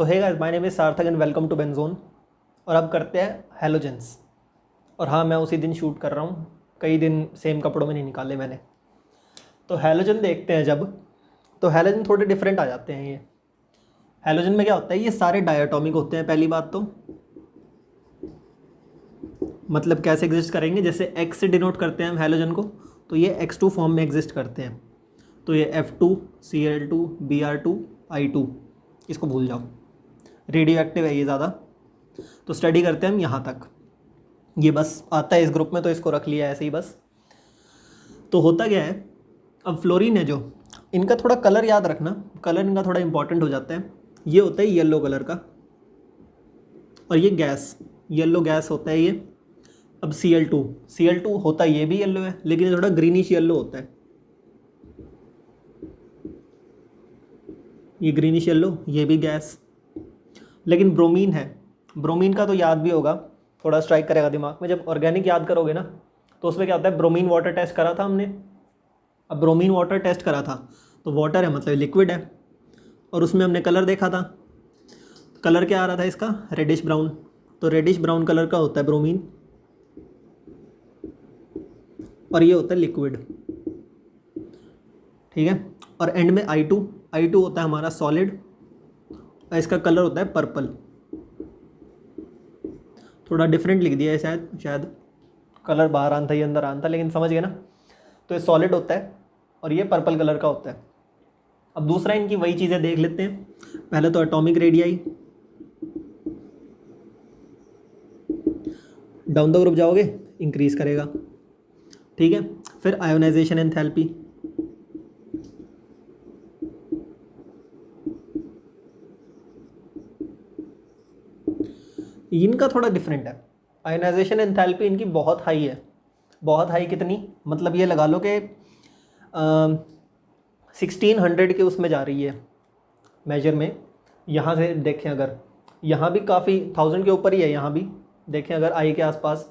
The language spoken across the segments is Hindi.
So hey guys, my name is Sarthak and welcome to Benzon. और अब करते हैं हैलोजेंस। और हाँ, मैं उसी दिन शूट कर रहा हूँ, कई दिन सेम कपड़ों में नहीं निकाले मैंने। तो हैलोजन देखते हैं जब, तो हैलोजन थोड़े डिफरेंट आ जाते हैं। ये हैलोजन में क्या होता है, ये सारे डायटोमिक होते हैं। पहली बात तो मतलब कैसे एग्जिस्ट करेंगे, जैसे एक्स से डिनोट करते हैं हम हैलोजन को, तो ये X2 फॉर्म में एग्जिस्ट करते हैं। तो ये F2 Cl2 Br2 I2, इसको भूल जाओ, रेडियो एक्टिव है ये ज़्यादा। तो स्टडी करते हैं हम यहाँ तक, ये बस आता है इस ग्रुप में तो इसको रख लिया ऐसे ही बस। तो होता क्या है, अब फ्लोरीन है जो, इनका थोड़ा कलर याद रखना, कलर इनका थोड़ा इंपॉर्टेंट हो जाता है। ये होता है येलो कलर का, और ये गैस येलो गैस होता है ये। अब Cl2 होता है, ये भी येलो है, लेकिन ये थोड़ा ग्रीनिश येलो होता है। ये ग्रीनिश येलो, ये भी गैस। लेकिन ब्रोमीन है, ब्रोमीन का तो याद भी होगा, थोड़ा स्ट्राइक करेगा दिमाग में। जब ऑर्गेनिक याद करोगे ना, तो उसमें क्या होता है, ब्रोमीन वाटर टेस्ट करा था हमने। अब ब्रोमीन वाटर टेस्ट करा था, तो वाटर है मतलब लिक्विड है, और उसमें हमने कलर देखा था। कलर क्या आ रहा था इसका, रेडिश ब्राउन। तो रेडिश ब्राउन कलर का होता है ब्रोमीन, और ये होता है लिक्विड, ठीक है। और एंड में I2 होता है हमारा सॉलिड, और इसका कलर होता है पर्पल। थोड़ा डिफरेंट लिख दिया है शायद कलर बाहर आना था, ये अंदर आना था, लेकिन समझ गए ना। तो ये सॉलिड होता है और ये पर्पल कलर का होता है। अब दूसरा इनकी वही चीज़ें देख लेते हैं। पहले तो atomic radii, down the group जाओगे इंक्रीज करेगा, ठीक है। फिर आयोनाइजेशन एंथैल्पी, इनका थोड़ा डिफरेंट है। आयोनाइजेशन एंथैल्पी इनकी बहुत हाई है, बहुत हाई। कितनी, मतलब ये लगा लो कि 1600 के उसमें जा रही है मेजर में। यहाँ से देखें अगर, यहाँ भी काफ़ी 1000 के ऊपर ही है, यहाँ भी देखें अगर आई के आसपास।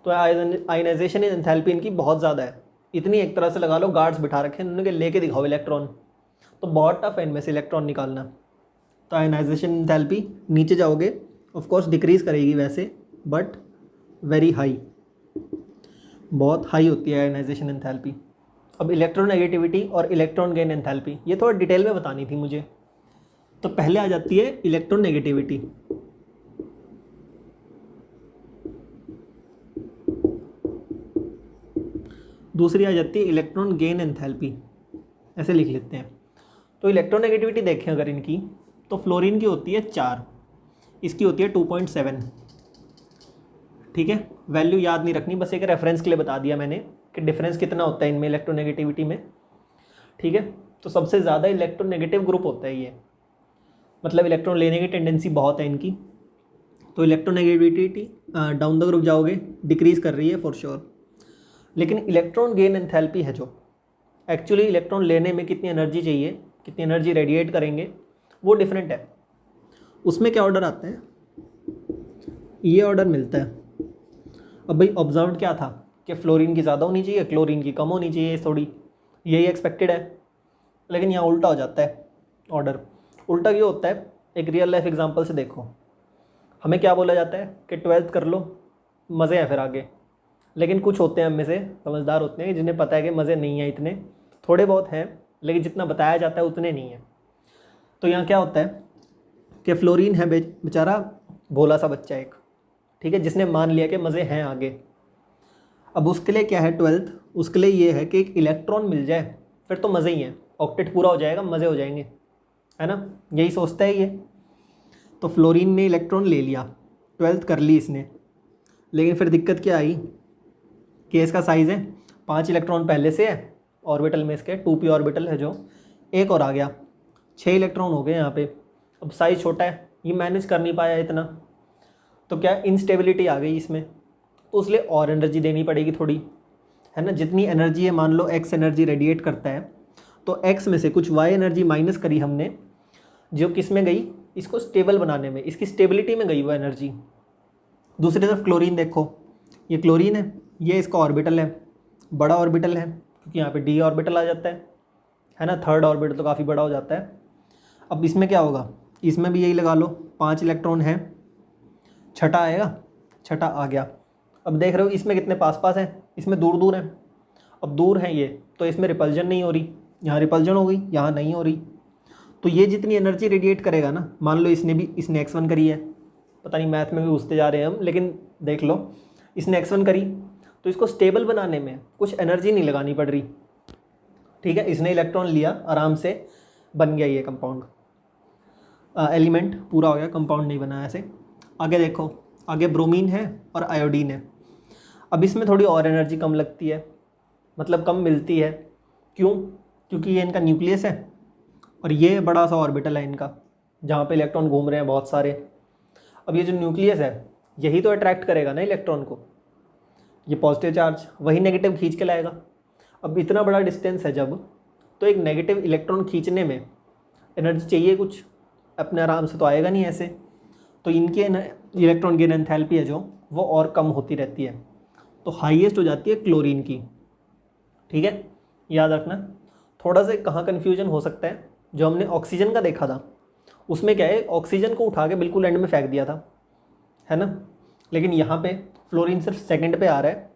तो आयोनाइजेशन एंथैल्पी इनकी बहुत ज़्यादा है। इतनी, एक तरह से लगा लो गार्ड्स बिठा रखे हैं उन्होंने, लेके दिखाओ इलेक्ट्रॉन। तो बहुत टफ है इनमें से इलेक्ट्रॉन निकालना। तो आयोनाइजेशन एंथैल्पी नीचे जाओगे ऑफ कोर्स डिक्रीज करेगी वैसे, बट वेरी हाई, बहुत हाई होती है आयोनाइजेशन एंथैल्पी। अब इलेक्ट्रोनेगेटिविटी और इलेक्ट्रॉन गेन एंथैल्पी, ये थोड़ा डिटेल में बतानी थी मुझे। तो पहले आ जाती है इलेक्ट्रोनेगेटिविटी। दूसरी आ जाती है इलेक्ट्रॉन गेन एंथैल्पी, ऐसे लिख लेते हैं। तो इलेक्ट्रोनेगेटिविटी देखें अगर इनकी, तो फ्लोरीन की होती है 4, इसकी होती है 2.7, ठीक है। वैल्यू याद नहीं रखनी, बस एक रेफरेंस के लिए बता दिया मैंने कि डिफरेंस कितना होता है इनमें इलेक्ट्रोनेगेटिविटी में, ठीक है। तो सबसे ज़्यादा इलेक्ट्रोनेगेटिव ग्रुप होता है ये, मतलब इलेक्ट्रॉन लेने की टेंडेंसी बहुत है इनकी। तो इलेक्ट्रोनेगेटिविटी डाउन द ग्रुप जाओगे डिक्रीज़ कर रही है फॉर श्योर। लेकिन इलेक्ट्रॉन गेन एंथैल्पी है जो, एक्चुअली इलेक्ट्रॉन लेने में कितनी एनर्जी चाहिए, कितनी एनर्जी रेडिएट करेंगे, वो डिफरेंट है। उसमें क्या ऑर्डर आता है, ये ऑर्डर मिलता है। अब भाई ऑब्जर्व क्या था कि फ्लोरीन की ज़्यादा होनी चाहिए, क्लोरीन की कम होनी चाहिए थोड़ी, यही एक्सपेक्टेड है। लेकिन यहाँ उल्टा हो जाता है ऑर्डर। उल्टा क्यों होता है, एक रियल लाइफ एग्जांपल से देखो। हमें क्या बोला जाता है कि 12th कर लो, मज़े हैं फिर आगे। लेकिन कुछ होते हैं हम में से समझदार होते हैं जिन्हें पता है कि मज़े नहीं हैं इतने, थोड़े बहुत हैं, लेकिन जितना बताया जाता है उतने नहीं हैं। तो यहाँ क्या होता है कि फ्लोरीन है बेचारा भोला सा बच्चा एक, ठीक है, जिसने मान लिया कि मज़े हैं आगे। अब उसके लिए क्या है 12th, उसके लिए ये है कि एक इलेक्ट्रॉन मिल जाए फिर तो मज़े ही हैं, ऑक्टेट पूरा हो जाएगा, मज़े हो जाएंगे, है ना, यही सोचता है ये। तो फ्लोरीन ने इलेक्ट्रॉन ले लिया, 12th कर ली इसने, लेकिन फिर दिक्कत क्या आई कि इसका साइज़ है 5 इलेक्ट्रॉन पहले से है ऑर्बिटल में, इसके 2p ऑर्बिटल है जो, एक और आ गया, 6 इलेक्ट्रॉन हो गए यहाँ पे। अब साइज़ छोटा है, ये मैनेज कर नहीं पाया इतना, तो क्या इंस्टेबिलिटी आ गई इसमें। तो उसलिए और एनर्जी देनी पड़ेगी थोड़ी, है ना। जितनी एनर्जी है, मान लो x एनर्जी रेडिएट करता है, तो x में से कुछ y एनर्जी माइनस करी हमने, जो किस में गई, इसको स्टेबल बनाने में, इसकी स्टेबिलिटी में गई वो एनर्जी। दूसरी तरफ क्लोरीन देखो, ये क्लोरीन है, ये इसका ऑर्बिटल है, बड़ा ऑर्बिटल है, क्योंकि यहाँ पे d ऑर्बिटल आ जाता है ना, थर्ड ऑर्बिटल तो काफ़ी बड़ा हो जाता है। अब इसमें क्या होगा, इसमें भी यही लगा लो, 5 इलेक्ट्रॉन है, छठा आएगा, छठा आ गया। अब देख रहे हो इसमें कितने पास पास हैं, इसमें दूर दूर हैं। अब दूर हैं ये, तो इसमें रिपल्जन नहीं हो रही, यहाँ रिपल्जन हो गई, यहाँ नहीं हो रही। तो ये जितनी एनर्जी रेडिएट करेगा ना, मान लो इसने x1 करी है, पता नहीं मैथ में भी घुसते जा रहे हैं हम, लेकिन देख लो इसने x1 करी, तो इसको स्टेबल बनाने में कुछ एनर्जी नहीं लगानी पड़ रही। ठीक है, इसने इलेक्ट्रॉन लिया, आराम से बन गया ये कंपाउंड, एलिमेंट पूरा हो गया, कंपाउंड नहीं बना ऐसे। आगे देखो, आगे ब्रोमीन है और आयोडीन है। अब इसमें थोड़ी और एनर्जी कम लगती है, मतलब कम मिलती है। क्यों? क्योंकि ये इनका न्यूक्लियस है और ये बड़ा सा ऑर्बिटल है इनका, जहाँ पे इलेक्ट्रॉन घूम रहे हैं बहुत सारे। अब ये जो न्यूक्लियस है यही तो अट्रैक्ट करेगा ना इलेक्ट्रॉन को, ये पॉजिटिव चार्ज, वही नेगेटिव खींच के लाएगा। अब इतना बड़ा डिस्टेंस है जब, तो एक नेगेटिव इलेक्ट्रॉन खींचने में एनर्जी चाहिए कुछ, अपने आराम से तो आएगा नहीं ऐसे। तो इनकी इलेक्ट्रॉन गेन एंथैल्पी है जो, वो और कम होती रहती है, तो हाईएस्ट हो जाती है क्लोरीन की। ठीक है, याद रखना। थोड़ा सा कहाँ कन्फ्यूजन हो सकता है, जो हमने ऑक्सीजन का देखा था उसमें क्या है, ऑक्सीजन को उठा के बिल्कुल एंड में फेंक दिया था, है ना, लेकिन यहाँ पे फ्लोरीन सिर्फ सेकंड पे आ रहा है,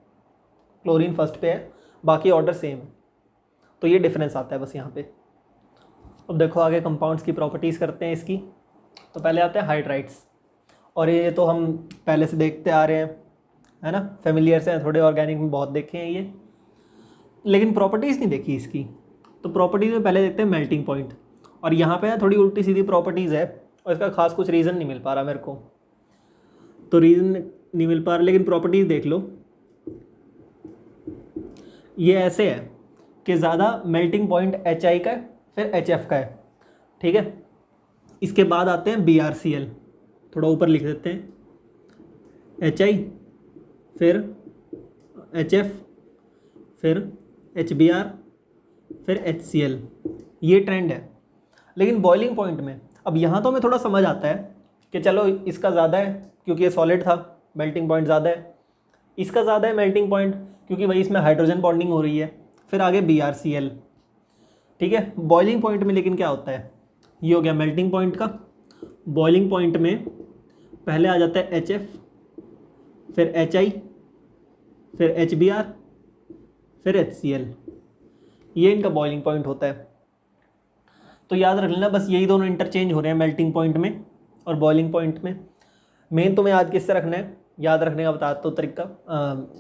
क्लोरीन फर्स्ट पे है, बाकी ऑर्डर सेम है। तो ये डिफरेंस आता है बस यहाँ पे। अब देखो आगे कंपाउंड्स की प्रॉपर्टीज़ करते हैं इसकी। तो पहले आते हैं हाइड्राइड्स, और ये तो हम पहले से देखते आ रहे हैं, है ना, फेमिलियर से हैं, थोड़े ऑर्गेनिक में बहुत देखे हैं ये, लेकिन प्रॉपर्टीज़ नहीं देखी इसकी। तो प्रॉपर्टीज़ में पहले देखते हैं मेल्टिंग पॉइंट, और यहाँ पे थोड़ी उल्टी सीधी प्रॉपर्टीज़ है और इसका खास कुछ रीज़न नहीं मिल पा रहा मेरे को, तो रीज़न नहीं मिल पा रहा, लेकिन प्रॉपर्टीज़ देख लो। ये ऐसे है कि ज़्यादा मेल्टिंग पॉइंट HI का है, फिर HF का है। ठीक है, इसके बाद आते हैं BrCl, थोड़ा ऊपर लिख देते हैं, HI फिर HF फिर HBr फिर HCl, ये ट्रेंड है। लेकिन बॉइलिंग पॉइंट में अब यहाँ तो हमें थोड़ा समझ आता है कि चलो इसका ज़्यादा है क्योंकि ये सॉलिड था, मेल्टिंग पॉइंट ज़्यादा है, इसका ज़्यादा है मेल्टिंग पॉइंट क्योंकि वही इसमें हाइड्रोजन बॉन्डिंग हो रही है, फिर आगे BrCl। ठीक है, बॉइलिंग पॉइंट में लेकिन क्या होता है, ये हो गया मेल्टिंग पॉइंट का। बॉइलिंग पॉइंट में पहले आ जाता है HF, फिर HI, फिर HBr, फिर HCl, ये इनका बॉइलिंग पॉइंट होता है। तो याद रख लेना, बस यही दोनों इंटरचेंज हो रहे हैं मेल्टिंग पॉइंट में और बॉइलिंग पॉइंट में। मेन तुम्हें याद किससे रखना है, याद रखने का बताता हूँ तरीका,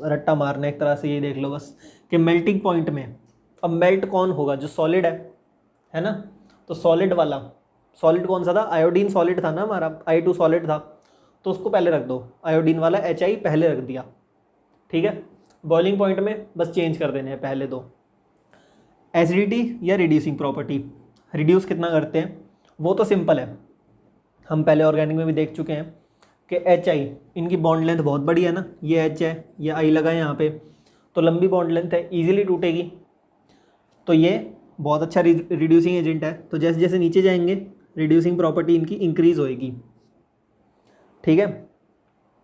रट्टा मारना एक तरह से, ये देख लो बस कि मेल्टिंग पॉइंट में अब मेल्ट कौन होगा, जो सॉलिड है ना। तो सॉलिड वाला, सॉलिड कौन सा था, आयोडीन सॉलिड था ना हमारा, I2 सॉलिड था, तो उसको पहले रख दो, आयोडीन वाला HI पहले रख दिया। ठीक है, बॉइलिंग पॉइंट में बस चेंज कर देने हैं पहले दो। एसिडिटी या रिड्यूसिंग प्रॉपर्टी, रिड्यूस कितना करते हैं वो तो सिंपल है, हम पहले ऑर्गेनिक में भी देख चुके हैं कि HI, इनकी बॉन्ड लेंथ बहुत बड़ी है ना, ये H है, ये I लगा है यहाँ पे, तो लंबी बॉन्ड लेंथ है, ईजिली टूटेगी, तो ये बहुत अच्छा रिड्यूसिंग एजेंट है। तो जैसे जैसे नीचे जाएंगे रिड्यूसिंग प्रॉपर्टी इनकी इंक्रीज होएगी। ठीक है,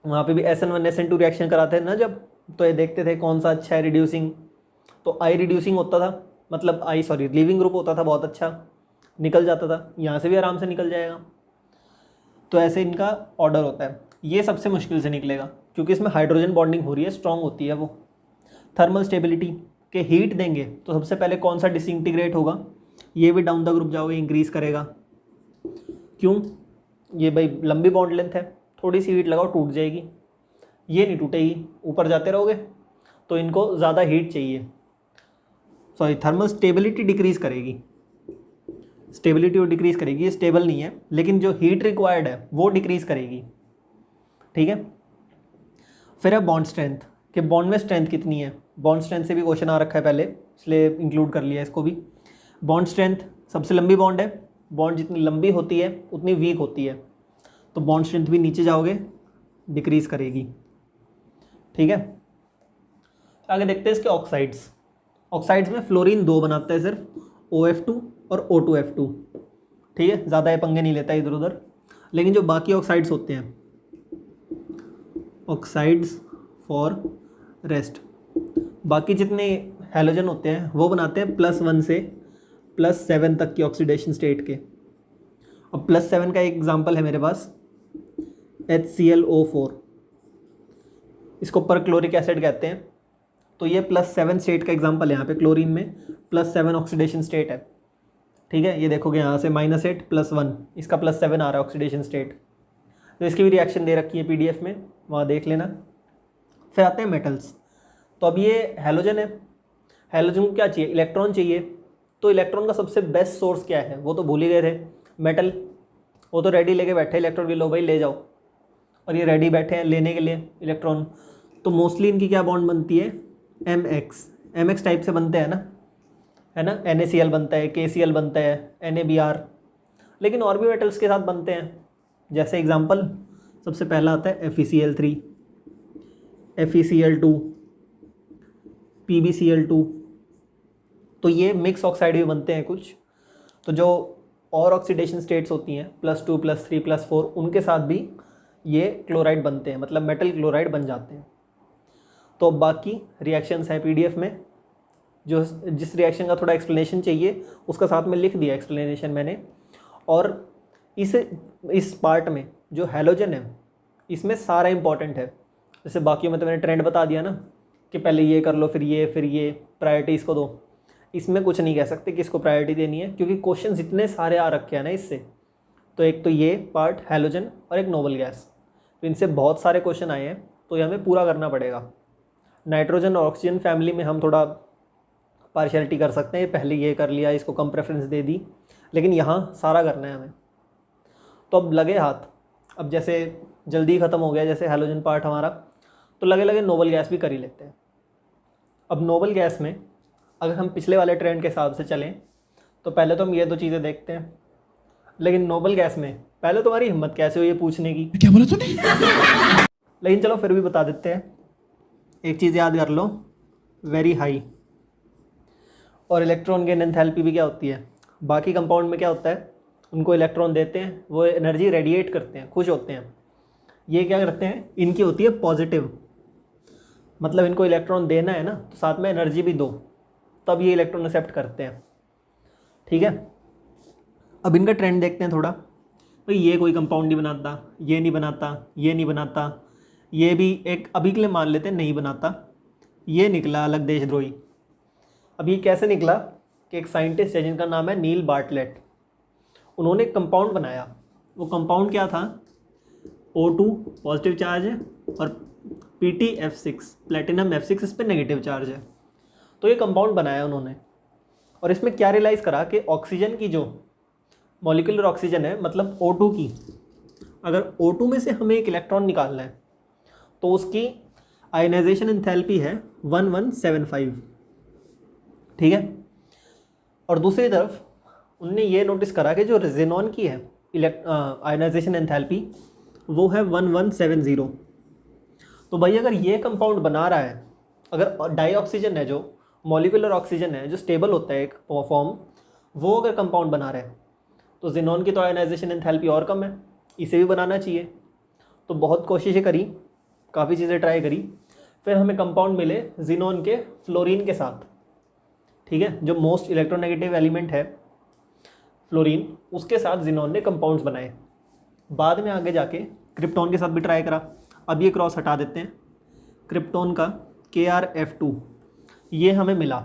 वहाँ पे भी SN1 SN2 रिएक्शन कराते हैं ना जब, तो ये देखते थे कौन सा अच्छा है रिड्यूसिंग, तो I रिड्यूसिंग होता था, मतलब लीविंग ग्रुप होता था, बहुत अच्छा निकल जाता था, यहाँ से भी आराम से निकल जाएगा। तो ऐसे इनका ऑर्डर होता है। ये सबसे मुश्किल से निकलेगा क्योंकि इसमें हाइड्रोजन बॉन्डिंग हो रही है, स्ट्रॉन्ग होती है वो। थर्मल स्टेबिलिटी के हीट देंगे तो सबसे पहले कौन सा डिसइंटीग्रेट होगा, ये भी डाउन द ग्रुप जाओगे इंक्रीज़ करेगा। क्यों, ये भाई लंबी बॉन्ड लेंथ है, थोड़ी सी हीट लगाओ टूट जाएगी, ये नहीं टूटेगी, ऊपर जाते रहोगे, तो इनको ज़्यादा हीट चाहिए, थर्मल स्टेबिलिटी डिक्रीज़ करेगी, स्टेबिलिटी वो डिक्रीज़ करेगी, ये स्टेबल नहीं है, लेकिन जो हीट रिक्वायर्ड है वो डिक्रीज़ करेगी। ठीक है, फिर है बॉन्ड स्ट्रेंथ, कि बॉन्ड में स्ट्रेंथ कितनी है, बॉन्ड स्ट्रेंथ से भी क्वेश्चन आ रखा है पहले, इसलिए इंक्लूड कर लिया इसको भी। बॉन्ड स्ट्रेंथ, सबसे लंबी बॉन्ड है, बॉन्ड जितनी लंबी होती है उतनी वीक होती है, तो बॉन्ड स्ट्रेंथ भी नीचे जाओगे डिक्रीज़ करेगी। ठीक है, आगे देखते हैं इसके ऑक्साइड्स। ऑक्साइड्स में फ्लोरीन 2 बनाता है सिर्फ, OF2 और O2F2। ठीक है, ज़्यादा ये पंगे नहीं लेता इधर उधर, लेकिन जो बाकी ऑक्साइड्स होते हैं, ऑक्साइड्स फॉर रेस्ट, बाकी जितने हैलोजन होते हैं वो बनाते हैं +1 से +7 तक की ऑक्सीडेशन स्टेट के, अब +7 का एक एग्जांपल है मेरे पास, HClO4, इसको परक्लोरिक एसिड कहते हैं। तो ये +7 स्टेट का एग्जांपल है, यहाँ पे क्लोरीन में +7 ऑक्सीडेशन स्टेट है। ठीक है, ये देखोगे यहाँ से -8 +1, इसका +7 आ रहा है ऑक्सीडेशन स्टेट। तो इसकी भी रिएक्शन दे रखी है PDF में, वहाँ देख लेना। फिर आते हैं मेटल्स। तो अब ये हैलोजन है, हैलोजन को क्या चाहिए, इलेक्ट्रॉन चाहिए। तो इलेक्ट्रॉन का सबसे बेस्ट सोर्स क्या है, वो तो भूल ही गए थे, मेटल। वो तो रेडी लेके बैठे इलेक्ट्रॉन की, लो भाई ले जाओ, और ये रेडी बैठे हैं लेने के लिए इलेक्ट्रॉन। तो मोस्टली इनकी क्या बॉन्ड बनती है, MX टाइप से बनते हैं ना, है ना। NaCl बनता है, KCl बनता है, NaBr। लेकिन और भी मेटल्स के साथ बनते हैं, जैसे एग्जांपल सबसे पहला आता है FeCl3, FeCl2, PbCl2। तो ये मिक्स ऑक्साइड भी बनते हैं कुछ। तो जो और ऑक्सीडेशन स्टेट्स होती हैं +2 +3 +4, उनके साथ भी ये क्लोराइड बनते हैं, मतलब मेटल क्लोराइड बन जाते हैं। तो बाकी रिएक्शंस हैं PDF में, जो जिस रिएक्शन का थोड़ा एक्सप्लेनेशन चाहिए उसका साथ में लिख दिया एक्सप्लेनेशन मैंने। और इस पार्ट में जो हैलोजन है इसमें सारा इंपॉर्टेंट है। जैसे बाकी में तो मैंने ट्रेंड बता दिया ना कि पहले ये कर लो फिर ये प्रायोरिटी इसको दो। इसमें कुछ नहीं कह सकते कि इसको प्रायोरिटी देनी है, क्योंकि क्वेश्चन इतने सारे आ रखे हैं ना इससे। तो एक तो ये पार्ट हैलोजन और एक नोबल गैस, तो इनसे बहुत सारे क्वेश्चन आए हैं, तो ये हमें पूरा करना पड़ेगा। नाइट्रोजन और ऑक्सीजन फैमिली में हम थोड़ा पार्शियलिटी कर सकते हैं, पहले ये कर लिया, इसको कम प्रेफरेंस दे दी, लेकिन यहाँ सारा करना है हमें। तो अब लगे हाथ, अब जैसे जल्दी ख़त्म हो गया जैसे हैलोजन पार्ट हमारा, तो लगे नोबल गैस भी कर ही लेते हैं। अब नोबल गैस में अगर हम पिछले वाले ट्रेंड के हिसाब से चलें तो पहले तो हम ये दो चीज़ें देखते हैं, लेकिन नोबल गैस में पहले तुम्हारी हिम्मत कैसे हुई ये पूछने की, क्या बोला तूने? लेकिन चलो फिर भी बता देते हैं। एक चीज़ याद कर लो, वेरी हाई। और इलेक्ट्रॉन गेन एंथैल्पी भी क्या होती है, बाकी कंपाउंड में क्या होता है, उनको इलेक्ट्रॉन देते हैं, वो एनर्जी रेडिएट करते हैं, खुश होते हैं। ये क्या करते हैं, इनकी होती है पॉजिटिव, मतलब इनको इलेक्ट्रॉन देना है ना, तो साथ में एनर्जी भी दो, तब ये इलेक्ट्रॉन एक्सेप्ट करते हैं। ठीक है, अब इनका ट्रेंड देखते हैं थोड़ा। भाई ये कोई कंपाउंड नहीं बनाता, ये नहीं बनाता, ये नहीं बनाता, ये भी एक अभी के लिए मान लेते हैं नहीं बनाता, ये निकला अलग देशद्रोही। अब ये कैसे निकला कि एक साइंटिस्ट है जिनका नाम है नील बार्टलेट, उन्होंने एक कंपाउंड बनाया। वो कंपाउंड क्या था, O2 पॉजिटिव चार्ज है और PtF6 प्लेटिनम F6 इस पर नेगेटिव चार्ज है। तो ये कंपाउंड बनाया उन्होंने, और इसमें क्या रियलाइज़ करा कि ऑक्सीजन की जो मॉलिक्यूलर ऑक्सीजन है, मतलब O2 की, अगर O2 में से हमें एक इलेक्ट्रॉन निकालना है तो उसकी आयनाइजेशन एंथैल्पी है 1175। ठीक है, और दूसरी तरफ उनने ये नोटिस करा कि जो जेनॉन की है आयनाइजेशन एंथैल्पी वो है 1170। तो भाई अगर ये कंपाउंड बना रहा है, अगर डाई ऑक्सीजन है, जो मॉलिक्यूलर ऑक्सीजन है, जो स्टेबल होता है एक फॉर्म, वो अगर कंपाउंड बना रहा है, तो जेनॉन की तो आयनाइजेशन एंथैल्पी और कम है, इसे भी बनाना चाहिए। तो बहुत कोशिशें करी, काफ़ी चीज़ें ट्राई करी, फिर हमें कंपाउंड मिले जेनॉन के फ्लोरीन के साथ। ठीक है, जो मोस्ट इलेक्ट्रोनेगेटिव एलिमेंट है फ्लोरीन, उसके साथ जेनॉन ने कंपाउंड्स बनाए। बाद में आगे जाके क्रिप्टॉन के साथ भी ट्राई करा। अब ये क्रॉस हटा देते हैं, क्रिप्टॉन का KrF2 ये हमें मिला,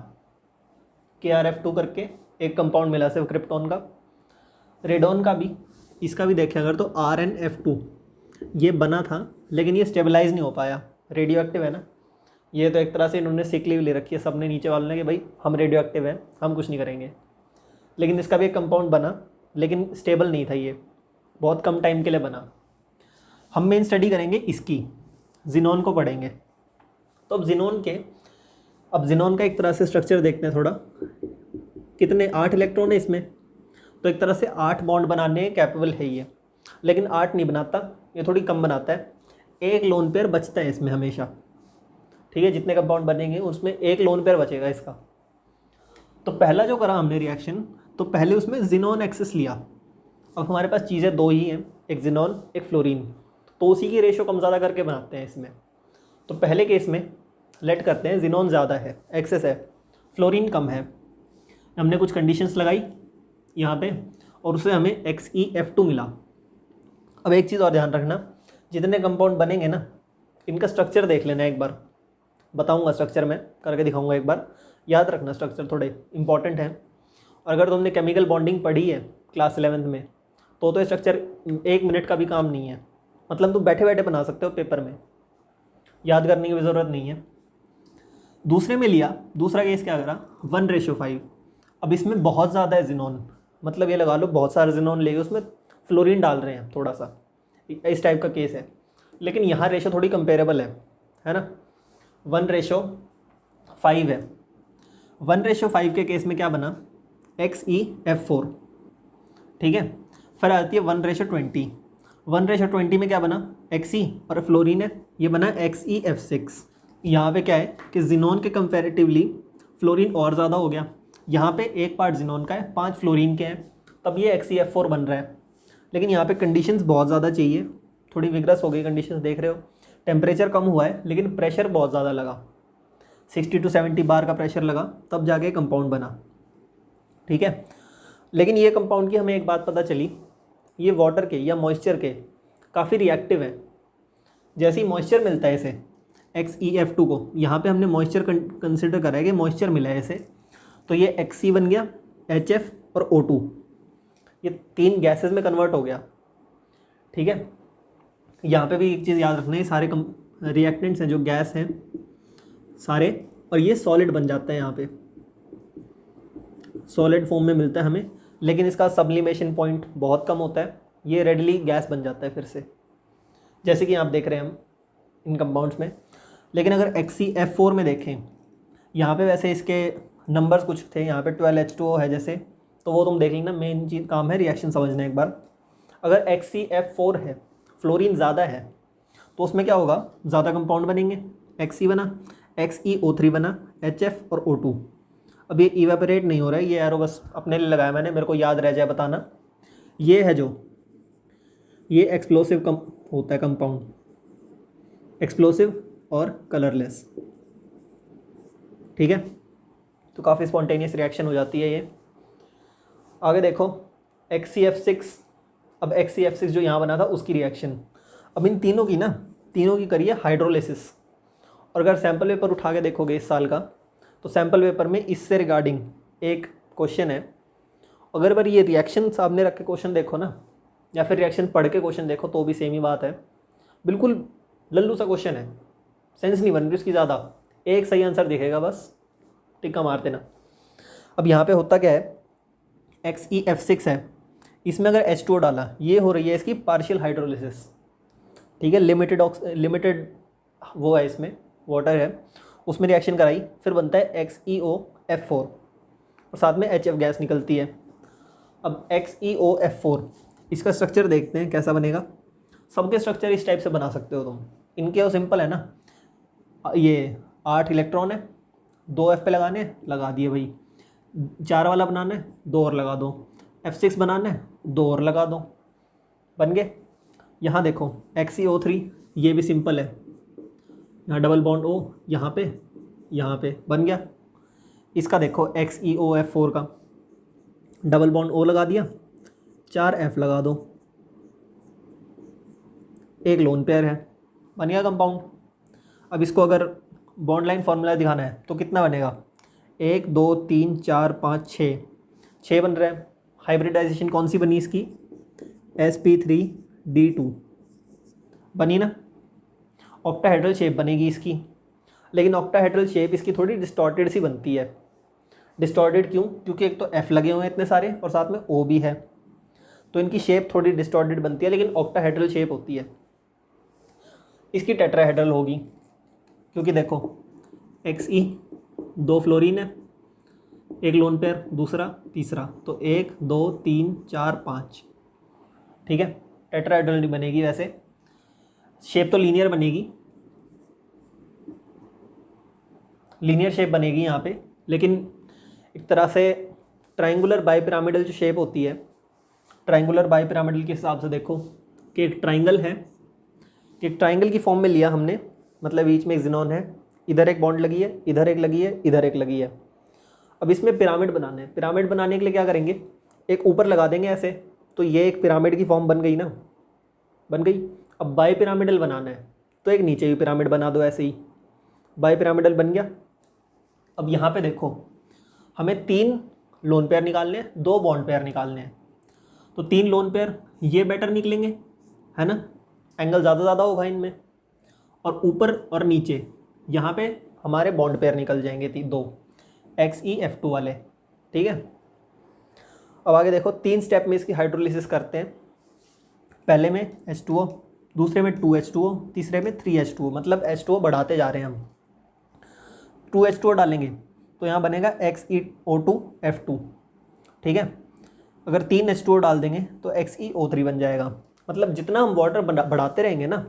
KrF2 करके एक कंपाउंड मिला सिर्फ क्रिप्टॉन का। रेडॉन का भी, इसका भी देखें अगर तो RnF2 ये बना था, लेकिन ये स्टेबलाइज नहीं हो पाया, रेडियो एक्टिव है ना। ये तो एक तरह से इन्होंने सिक लीव ले रखी है सबने नीचे वालों ने कि भाई हम रेडियो एक्टिव हैं, हम कुछ नहीं करेंगे। लेकिन इसका भी एक कंपाउंड बना, लेकिन स्टेबल नहीं था, ये बहुत कम टाइम के लिए बना। हम मेन स्टडी करेंगे इसकी, जेनॉन को पढ़ेंगे। तो अब जेनॉन का एक तरह से स्ट्रक्चर देखते हैं थोड़ा। कितने 8 इलेक्ट्रॉन है इसमें, तो एक तरह से 8 बॉन्ड बनाने कैपेबल है ये, लेकिन 8 नहीं बनाता, ये थोड़ी कम बनाता है। एक लोन पेयर बचता है इसमें हमेशा। ठीक है, जितने कंपाउंड बनेंगे उसमें एक लोन पेयर बचेगा इसका। तो पहला जो करा हमने रिएक्शन, तो पहले उसमें जेनॉन एक्सेस लिया। अब हमारे पास चीज़ें दो ही हैं, एक जेनॉन एक फ्लोरीन, तो उसी की रेशो कम ज़्यादा करके बनाते हैं इसमें। तो पहले केस में लेट करते हैं जेनॉन ज़्यादा है, एक्सेस है, फ्लोरीन कम है। हमने कुछ कंडीशंस लगाई यहाँ पे, और उससे हमें XeF2 मिला। अब एक चीज़ और ध्यान रखना, जितने कंपाउंड बनेंगे ना इनका स्ट्रक्चर देख लेना एक बार, बताऊंगा स्ट्रक्चर में करके दिखाऊंगा एक बार, याद रखना स्ट्रक्चर थोड़े इंपॉर्टेंट हैं। और अगर तुमने केमिकल बॉन्डिंग पढ़ी है क्लास 11th में तो ये स्ट्रक्चर 1 मिनट का भी काम नहीं है, मतलब तुम बैठे बैठे बना सकते हो पेपर में, याद करने की भी ज़रूरत नहीं है। दूसरे में लिया, दूसरा केस क्या करा 1:5। अब इसमें बहुत ज़्यादा है जिनोन, मतलब ये लगा लो बहुत सारा जिनोन लेके उसमें फ्लोरीन डाल रहे हैं थोड़ा सा, इस टाइप का केस है। लेकिन यहाँ रेशो थोड़ी कंपेरेबल है ना, 1:5 है। 1:5 के केस में क्या बना XeF4, ठीक है। फिर आती है 1:20। 1:20 में क्या बना Xe और फ्लोरीन है, ये बना XeF6। यहाँ पे क्या है कि जिनोन के कंपैरेटिवली फ्लोरीन और ज़्यादा हो गया, यहाँ पे 1 पार्ट जिनोन का है 5 फ्लोरीन के हैं, तब ये XeF4 बन रहा है। लेकिन यहाँ पे कंडीशंस बहुत ज़्यादा चाहिए, थोड़ी विग्रस हो गई कंडीशंस, देख रहे हो टेम्परेचर कम हुआ है लेकिन प्रेशर बहुत ज़्यादा लगा, 60 to 70 बार का प्रेशर लगा, तब जाके कंपाउंड बना, ठीक है। लेकिन ये कंपाउंड की हमें एक बात पता चली, ये वाटर के या मॉइस्चर के काफ़ी रिएक्टिव है। जैसे ही मॉइस्चर मिलता है इसे XeF2 को, यहाँ पे हमने मॉइस्चर कंसिडर करा है कि मॉइस्चर मिला है इसे, तो ये Xe बन गया, HF और O2, ये 3 गैसेस में कन्वर्ट हो गया, ठीक है। यहाँ पे भी एक चीज़ याद रखना है, सारे रिएक्टेंट्स हैं जो गैस हैं सारे, और ये सॉलिड बन जाता है, यहाँ पे सॉलिड फॉर्म में मिलता है हमें, लेकिन इसका सब्लिमेशन पॉइंट बहुत कम होता है, ये रेडली गैस बन जाता है फिर से, जैसे कि आप देख रहे हैं हम इन कंपाउंड्स में। लेकिन अगर XeF4 में देखें, यहाँ पे वैसे इसके नंबर्स कुछ थे, यहाँ पे 12H2O है जैसे, तो वो तुम देख लेना, मेन चीज़ काम है रिएक्शन समझना एक बार। अगर XeF4 है, फ्लोरीन ज़्यादा है, तो उसमें क्या होगा, ज़्यादा कंपाउंड बनेंगे, Xe बना, XeO3 बना, HF और O2। अब ये इवेपोरेट नहीं हो रहा है, ये एरो बस अपने लिए लगाया मैंने, मेरे को याद रह जाए बताना। ये है जो ये एक्सप्लोसिव होता है कंपाउंड, एक्सप्लोसिव और कलरलेस, ठीक है। तो काफ़ी स्पॉन्टेनियस रिएक्शन हो जाती है ये। आगे देखो XeF6, अब XeF6 जो यहाँ बना था उसकी रिएक्शन, अब इन तीनों की करिए हाइड्रोलिसिस। और अगर सैम्पल पेपर उठा के देखोगे इस साल का, तो सैम्पल पेपर में इससे रिगार्डिंग एक क्वेश्चन है। अगर बार ये रिएक्शन सामने रख के क्वेश्चन देखो ना, या फिर रिएक्शन पढ़ के क्वेश्चन देखो, तो भी सेम ही बात है, बिल्कुल लल्लू सा क्वेश्चन है, सेंस नहीं बन रही उसकी ज़्यादा, एक सही आंसर दिखेगा, बस टिक्का मार देना। अब यहाँ पे होता क्या है, XeF6 है, इसमें अगर H2O डाला, ये हो रही है इसकी पार्शियल हाइड्रोलिसिस, ठीक है। लिमिटेड वो है इसमें, वाटर है, उसमें रिएक्शन कराई, फिर बनता है XeOF4 और साथ में HF गैस निकलती है। अब XeOF4 इसका स्ट्रक्चर देखते हैं कैसा बनेगा। सबके स्ट्रक्चर इस टाइप से बना सकते हो तुम, इनके वो सिंपल है ना, ये 8 इलेक्ट्रॉन है, 2 F पे लगाने लगा दिए भाई, 4 वाला बनाना है 2 और लगा दो, F6 बनाना है 2 और लगा दो, बन गए। यहाँ देखो XeO3, ये भी सिंपल है, यहाँ डबल बॉन्ड O, यहाँ पे बन गया। इसका देखो XeOF4 का डबल बॉन्ड O लगा दिया, 4 F लगा दो, एक लोन पेयर है, बन गया कंपाउंड। अब इसको अगर बॉन्ड लाइन फार्मूला दिखाना है तो कितना बनेगा, 1 2 3 4 5 6 बन रहा है। हाइब्रिडाइजेशन कौन सी बनी इसकी, sp3d2 बनी ना। ऑक्टाहेड्रल शेप बनेगी इसकी, लेकिन ऑक्टाहेड्रल शेप इसकी थोड़ी डिस्टॉर्टेड सी बनती है। डिस्टॉर्टेड क्यों, क्योंकि एक तो F लगे हुए हैं इतने सारे और साथ में O भी है, तो इनकी शेप थोड़ी डिस्टॉर्टेड बनती है, लेकिन ऑक्टाहेड्रल शेप होती है। इसकी टेट्राहेड्रल होगी, क्योंकि देखो Xe 2 फ्लोरीन है, एक लोन पेयर, दूसरा तीसरा, तो 1 2 3 4 5, ठीक है। टेट्राहेड्रल नहीं बनेगी, वैसे शेप तो लीनियर बनेगी, लीनियर शेप बनेगी यहाँ पे, लेकिन एक तरह से ट्रायंगुलर बाइपिरामिडल जो शेप होती है, ट्रायंगुलर बाइपिरामिडल के हिसाब से देखो कि एक ट्रायंगल है, एक ट्रायंगल की फॉर्म में लिया हमने, मतलब बीच में एक जिनोन है, इधर एक बॉन्ड लगी है, इधर एक लगी है, इधर एक लगी है। अब इसमें पिरामिड बनाना है, पिरामिड बनाने के लिए क्या करेंगे, एक ऊपर लगा देंगे ऐसे, तो ये एक पिरामिड की फॉर्म बन गई ना, बन गई। अब बाई पिरामिडल बनाना है तो एक नीचे भी पिरामिड बना दो ऐसे ही, बाई पिरामिडल बन गया। अब यहाँ पे देखो, हमें 3 लोन पेयर निकालने हैं, 2 बॉन्ड पेयर निकालने हैं। तो 3 लोन पेयर ये बेटर निकलेंगे, है ना, एंगल ज़्यादा होगा इनमें। और ऊपर और नीचे यहाँ पे हमारे बॉन्ड पेयर निकल जाएंगे 2 XeF2 वाले, ठीक है। अब आगे देखो, 3 स्टेप में इसकी हाइड्रोलिसिस करते हैं। पहले में H2O, दूसरे में 2H2O, तीसरे में 3H2O, मतलब H2O बढ़ाते जा रहे हैं हम। 2H2O डालेंगे तो यहाँ बनेगा XeO2F2, ठीक है। अगर 3 H2O डाल देंगे तो XeO3 बन जाएगा। मतलब जितना हम वाटर बढ़ाते रहेंगे ना,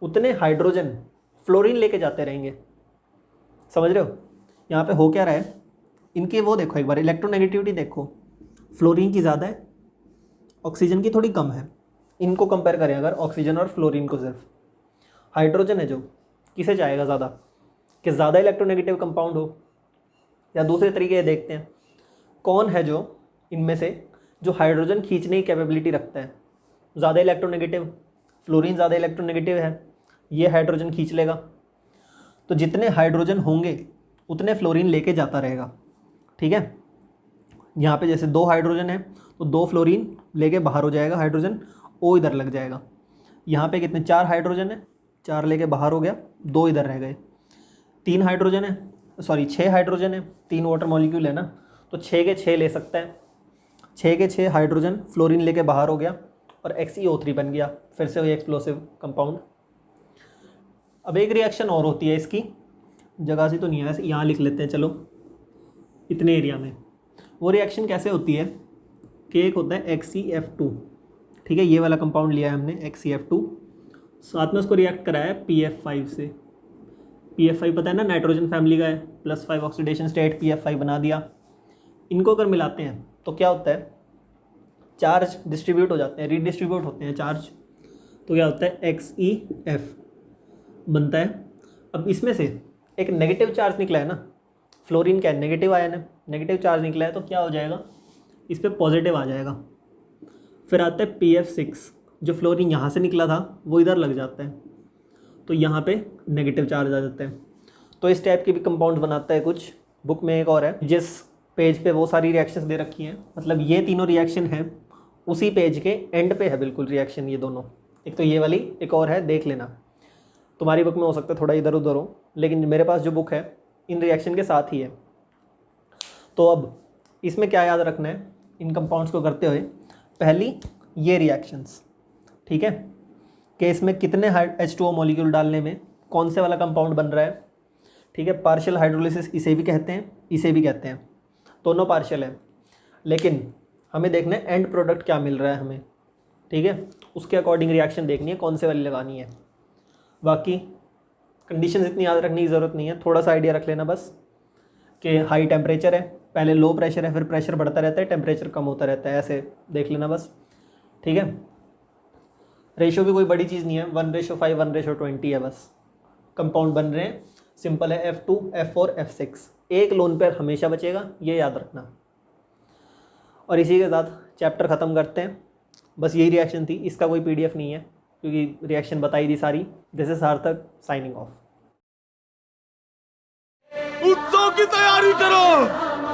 उतने हाइड्रोजन फ्लोरीन लेके जाते रहेंगे, समझ रहे हो। यहाँ पे हो क्या रहा है, इनके वो देखो एक बार इलेक्ट्रोनेगेटिविटी देखो, फ्लोरीन की ज़्यादा है, ऑक्सीजन की थोड़ी कम है। इनको कंपेयर करें अगर ऑक्सीजन और फ्लोरीन को, सिर्फ हाइड्रोजन है जो किसे चाहेगा ज़्यादा, कि ज़्यादा इलेक्ट्रोनेगेटिव कंपाउंड हो। या दूसरे तरीके देखते हैं, कौन है जो इनमें से जो हाइड्रोजन खींचने की कैपेबिलिटी रखता है, ज़्यादा इलेक्ट्रोनेगेटिव, फ्लोरीन ज़्यादा इलेक्ट्रोनेगेटिव है, ये हाइड्रोजन खींच लेगा। तो जितने हाइड्रोजन होंगे उतने फ्लोरीन लेके जाता रहेगा, ठीक है। यहाँ पे जैसे 2 हाइड्रोजन है तो 2 फ्लोरीन लेके बाहर हो जाएगा, हाइड्रोजन O इधर लग जाएगा। यहाँ पे कितने, 4 हाइड्रोजन है, 4 लेके बाहर हो गया, 2 इधर रह गए। 3 हाइड्रोजन है, सॉरी 6 हाइड्रोजन है, 3 वाटर मॉलिक्यूल है ना, तो 6 के 6 ले सकता है। 6 के 6 हाइड्रोजन फ्लोरीन लेके बाहर हो गया और XeO3 बन गया, फिर से वही एक्सप्लोसिव कंपाउंड। अब एक रिएक्शन और होती है इसकी, जगह से तो नहीं है वैसे, यहाँ लिख लेते हैं चलो, इतने एरिया में। वो रिएक्शन कैसे होती है कि एक होता है XeF2, ठीक है, ये वाला कंपाउंड लिया है हमने XeF2, साथ में उसको रिएक्ट कराया है PF5 से। PF5 पता है ना, नाइट्रोजन फैमिली का है, +5 ऑक्सीडेशन स्टेट, PF5 बना दिया। इनको अगर मिलाते हैं तो क्या होता है, चार्ज डिस्ट्रीब्यूट हो जाते हैं, रीडिस्ट्रीब्यूट होते हैं चार्ज। तो क्या होता है, XeF बनता है। अब इसमें से एक नेगेटिव चार्ज निकला है ना, फ्लोरीन क्या है, नेगेटिव आयन है, नेगेटिव चार्ज निकला है तो क्या हो जाएगा, इस पर पॉजिटिव आ जाएगा। फिर आता है PF6, जो फ्लोरीन यहाँ से निकला था वो इधर लग जाता है, तो यहाँ पे नेगेटिव चार्ज आ जाता है। तो इस टाइप के भी कंपाउंड बनाता है कुछ। बुक में एक और है, जिस पेज पे वो सारी रिएक्शंस दे रखी हैं, मतलब ये तीनों रिएक्शन हैं उसी पेज के एंड पे है बिल्कुल रिएक्शन, ये दोनों। एक तो ये वाली, एक और है, देख लेना, तुम्हारी बुक में हो सकता है थोड़ा इधर उधर हो, लेकिन मेरे पास जो बुक है इन रिएक्शन के साथ ही है। तो अब इसमें क्या याद रखना है इन कंपाउंड्स को करते हुए, पहली ये रिएक्शंस, ठीक है, कि इसमें कितने H2O मॉलिक्यूल डालने में कौन से वाला कंपाउंड बन रहा है, ठीक है। पार्शियल हाइड्रोलिसिस इसे भी कहते हैं, इसे भी कहते हैं, दोनों पार्शियल है, लेकिन हमें देखना है एंड प्रोडक्ट क्या मिल रहा है हमें, ठीक है, उसके अकॉर्डिंग रिएक्शन देखनी है कौन से वाली लगानी है। बाकी कंडीशन इतनी याद रखने की ज़रूरत नहीं है, थोड़ा सा आइडिया रख लेना बस कि हाई टेम्परेचर है, पहले लो प्रेशर है, फिर प्रेशर बढ़ता रहता है, टेम्परेचर कम होता रहता है, ऐसे देख लेना बस, ठीक है। रेशो भी कोई बड़ी चीज़ नहीं है, 1:5 1:20 है बस। कंपाउंड बन रहे हैं, सिंपल है, F2 F4 F6, एक लोन पेयर हमेशा बचेगा, ये याद रखना। और इसी के साथ चैप्टर ख़त्म करते हैं। बस यही रिएक्शन थी, इसका कोई PDF नहीं है क्योंकि रिएक्शन बताई दी सारी। दिस इज सार्थक साइनिंग ऑफ। उत्सव की तैयारी करो।